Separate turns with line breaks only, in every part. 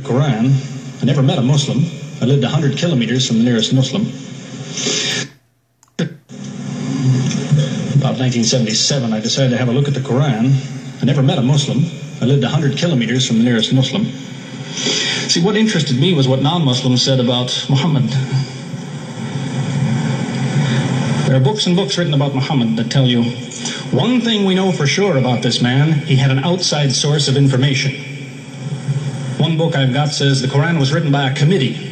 Quran. I never met a Muslim. I lived 100 kilometers from the nearest Muslim. About 1977, I decided to have a look at the Quran. I never met a Muslim. I lived 100 kilometers from the nearest Muslim. See, what interested me was what non-Muslims said about Muhammad. There are books and books written about Muhammad that tell you, one thing we know for sure about this man, he had an outside source of information. One book I've got says the Quran was written by a committee,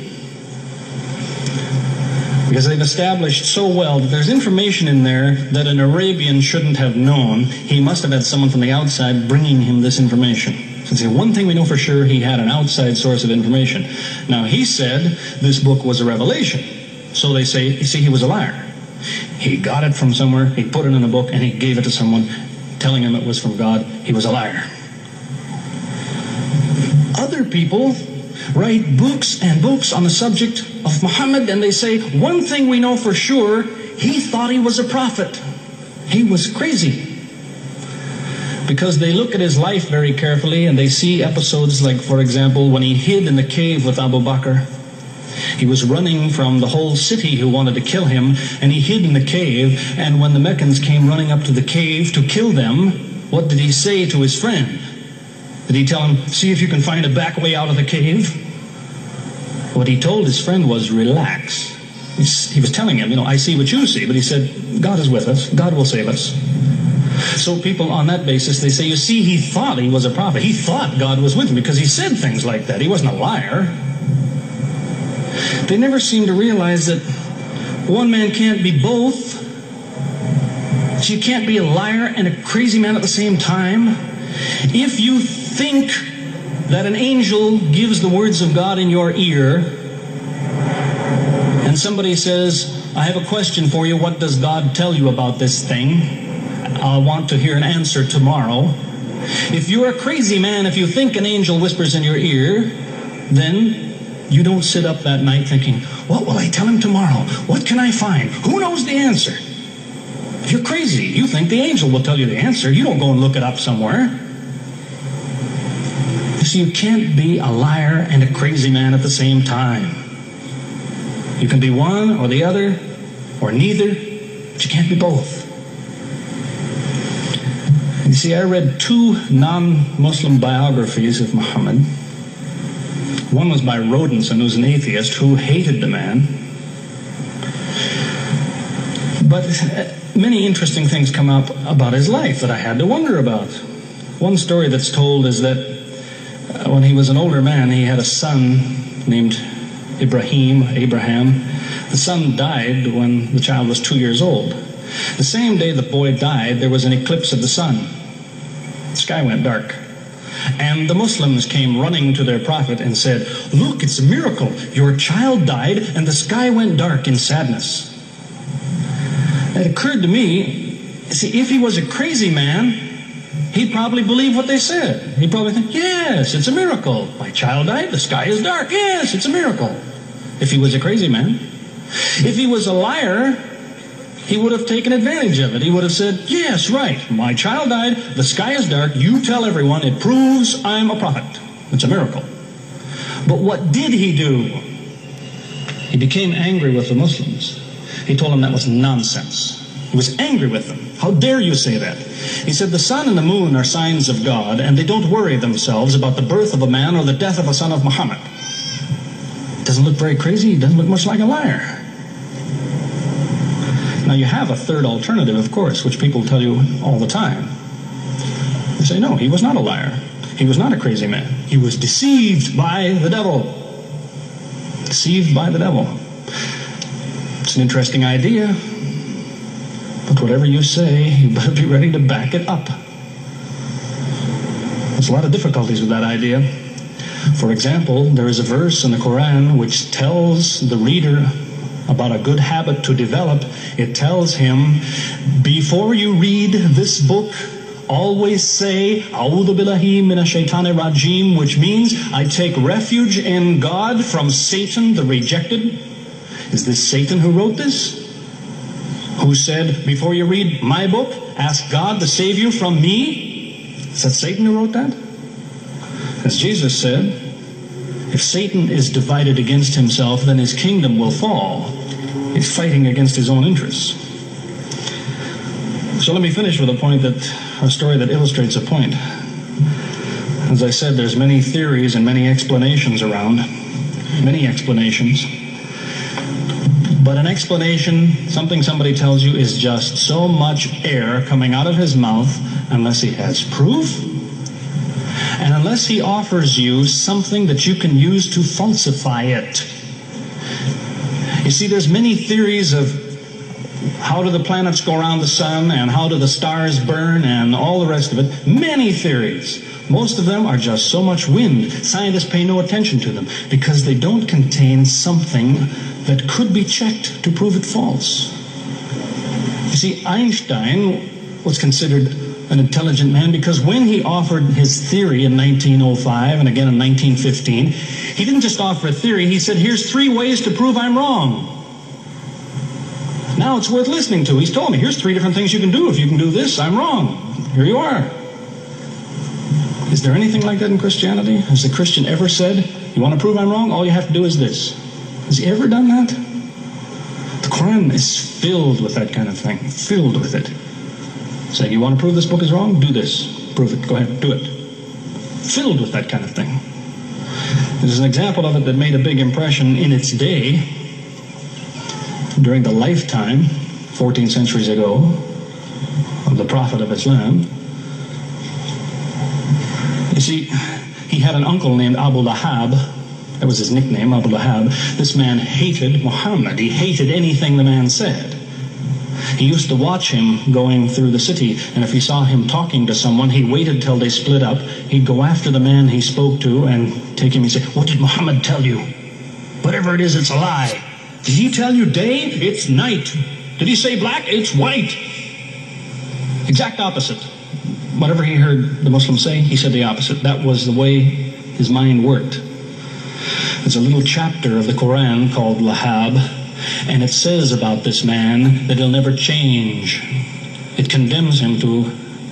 because they've established so well that there's information in there that an Arabian shouldn't have known. He must have had someone from the outside bringing him this information. So say, one thing we know for sure, he had an outside source of information. Now, he said this book was a revelation. So they say, you see, he was a liar. He got it from somewhere, he put it in a book, and he gave it to someone, telling him it was from God. He was a liar. Other people write books and books on the subject of Muhammad, and they say, one thing we know for sure, he thought he was a prophet. He was crazy. Because they look at his life very carefully, and they see episodes like, for example, when he hid in the cave with Abu Bakr. He was running from the whole city who wanted to kill him, and he hid in the cave, and when the Meccans came running up to the cave to kill them, what did he say to his friend? Did he tell him, see if you can find a back way out of the cave? What he told his friend was, relax. He was telling him, I see what you see, but he said, God is with us, God will save us. So people on that basis, they say, you see, he thought he was a prophet. He thought God was with him because he said things like that. He wasn't a liar. They never seem to realize that one man can't be both. So you can't be a liar and a crazy man at the same time. If you think that an angel gives the words of God in your ear, and somebody says, I have a question for you, what does God tell you about this thing? I want to hear an answer tomorrow. If you're a crazy man, if you think an angel whispers in your ear, then you don't sit up that night thinking, what will I tell him tomorrow? What can I find? Who knows the answer? If you're crazy, you think the angel will tell you the answer. You don't go and look it up somewhere. You see, you can't be a liar and a crazy man at the same time. You can be one or the other, or neither, but you can't be both. You see, I read 2 non-Muslim biographies of Muhammad. One was by Rodinson, who was an atheist who hated the man. But many interesting things come up about his life that I had to wonder about. One story that's told is that when he was an older man, he had a son named Abraham. The son died when the child was 2 years old. The same day the boy died, there was an eclipse of the sun. The sky went dark. And the Muslims came running to their prophet and said, look, it's a miracle. Your child died and the sky went dark in sadness. It occurred to me, see, if he was a crazy man, he'd probably believe what they said. He'd probably think, yes, it's a miracle. My child died, the sky is dark. Yes, it's a miracle. If he was a crazy man. If he was a liar, he would have taken advantage of it. He would have said, yes, right, my child died, the sky is dark, you tell everyone, it proves I'm a prophet. It's a miracle. But what did he do? He became angry with the Muslims. He told them that was nonsense. He was angry with them. How dare you say that? He said, the sun and the moon are signs of God, and they don't worry themselves about the birth of a man or the death of a son of Muhammad. Doesn't look very crazy. He doesn't look much like a liar. Now, you have a third alternative, of course, which people tell you all the time. They say, no, he was not a liar. He was not a crazy man. He was deceived by the devil. Deceived by the devil. It's an interesting idea. But whatever you say, you better be ready to back it up. There's a lot of difficulties with that idea. For example, there is a verse in the Quran which tells the reader about a good habit to develop. It tells him, before you read this book, always say, A'udhu billahi minash shaitani rajim, which means, I take refuge in God from Satan the rejected. Is this Satan who wrote this? Who said, before you read my book, ask God to save you from me? Is that Satan who wrote that? As Jesus said, If Satan is divided against himself, then his kingdom will fall. He's fighting against his own interests. So let me finish with a story that illustrates a point. As I said, there's many theories and many explanations around. Many explanations. But an explanation, something somebody tells you, is just so much air coming out of his mouth unless he has proof and unless he offers you something that you can use to falsify it. You see, there's many theories of how do the planets go around the sun and how do the stars burn and all the rest of it. Many theories. Most of them are just so much wind. Scientists pay no attention to them because they don't contain something that could be checked to prove it false. You see, Einstein was considered an intelligent man because when he offered his theory in 1905 and again in 1915, he didn't just offer a theory, he said, here's 3 ways to prove I'm wrong. Now it's worth listening to. He's told me, here's 3 different things you can do. If you can do this, I'm wrong. Here you are. Is there anything like that in Christianity? Has the Christian ever said, you want to prove I'm wrong? All you have to do is this. Has he ever done that? The Quran is filled with that kind of thing. Filled with it. Saying, you want to prove this book is wrong? Do this. Prove it. Go ahead. Do it. Filled with that kind of thing. There's an example of it that made a big impression in its day, during the lifetime, 14 centuries ago, of the Prophet of Islam. You see, he had an uncle named Abu Lahab. That was his nickname, Abu Lahab. This man hated Muhammad. He hated anything the man said. He used to watch him going through the city, and if he saw him talking to someone, he waited till they split up. He'd go after the man he spoke to and take him and say, what did Muhammad tell you? Whatever it is, it's a lie. Did he tell you day? It's night. Did he say black? It's white. Exact opposite. Whatever he heard the Muslims say, he said the opposite. That was the way his mind worked. There's a little chapter of the Quran called Lahab, and it says about this man that he'll never change. It condemns him to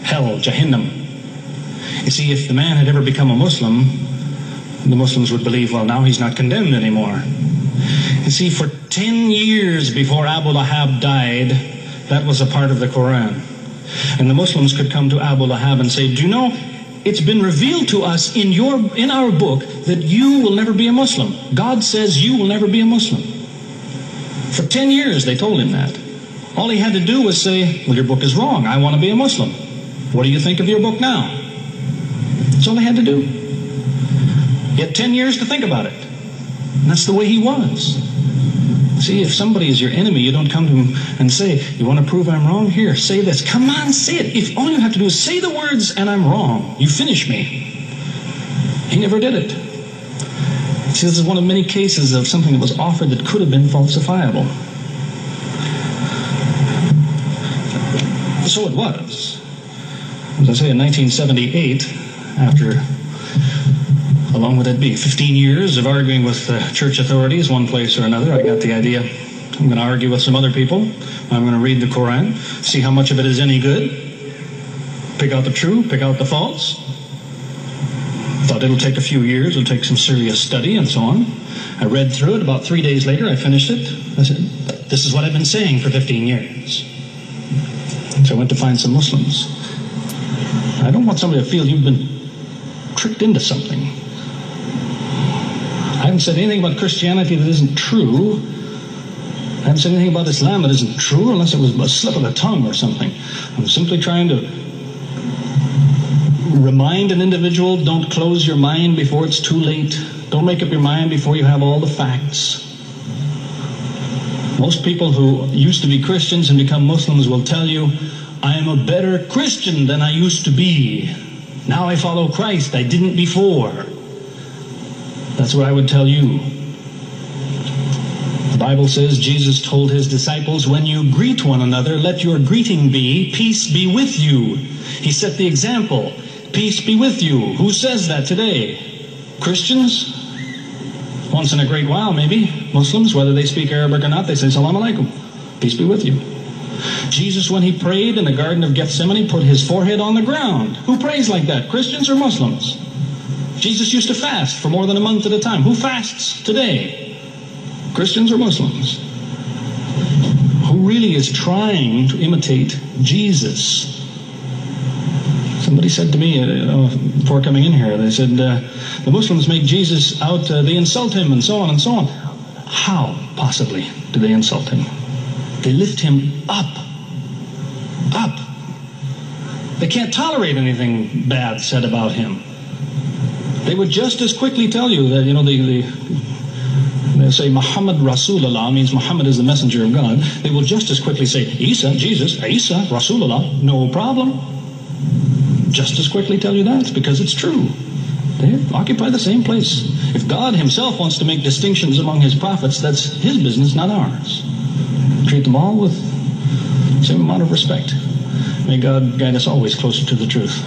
hell, Jahannam. You see, if the man had ever become a Muslim, the Muslims would believe, well, now he's not condemned anymore. You see, for 10 years before Abu Lahab died, that was a part of the Quran. And the Muslims could come to Abu Lahab and say, do you know, it's been revealed to us in our book that you will never be a Muslim. God says you will never be a Muslim. For 10 years they told him that. All he had to do was say, well, your book is wrong. I want to be a Muslim. What do you think of your book now? That's all he had to do. He had 10 years to think about it. And that's the way he was. See, if somebody is your enemy, you don't come to him and say, you want to prove I'm wrong? Here, say this. Come on, say it. If all you have to do is say the words and I'm wrong, you finish me. He never did it. See, this is one of many cases of something that was offered that could have been falsifiable. So it was. As I say, in 1978, after, how long would that be? 15 years of arguing with church authorities, one place or another, I got the idea. I'm going to argue with some other people. I'm going to read the Quran, see how much of it is any good, pick out the true, pick out the false. Thought it'll take a few years, it'll take some serious study and so on. I read through it. About 3 days later, I finished it. I said, this is what I've been saying for 15 years. So I went to find some Muslims. I don't want somebody to feel you've been tricked into something. I haven't said anything about Christianity that isn't true. I haven't said anything about Islam that isn't true, unless it was a slip of the tongue or something. I'm simply trying to remind an individual, don't close your mind before it's too late. Don't make up your mind before you have all the facts. Most people who used to be Christians and become Muslims will tell you, I am a better Christian than I used to be. Now I follow Christ. I didn't before. That's what I would tell you. The Bible says Jesus told his disciples, when you greet one another, let your greeting be, peace be with you. He set the example. Peace be with you. Who says that today? Christians? Once in a great while, maybe. Muslims, whether they speak Arabic or not, they say, Salaam alaikum. Peace be with you. Jesus, when he prayed in the Garden of Gethsemane, put his forehead on the ground. Who prays like that? Christians or Muslims? Jesus used to fast for more than a month at a time. Who fasts today? Christians or Muslims? Who really is trying to imitate Jesus? Somebody said to me before coming in here, they said, the Muslims make Jesus out, they insult him and so on and so on. How, possibly, do they insult him? They lift him up. Up. They can't tolerate anything bad said about him. They would just as quickly tell you that, they say Muhammad Rasulullah means Muhammad is the messenger of God. They will just as quickly say Isa, Jesus, Isa, Rasulullah, no problem. Just as quickly tell you that, because it's true. They occupy the same place. If God himself wants to make distinctions among his prophets, that's his business, not ours. Treat them all with the same amount of respect. May God guide us always closer to the truth.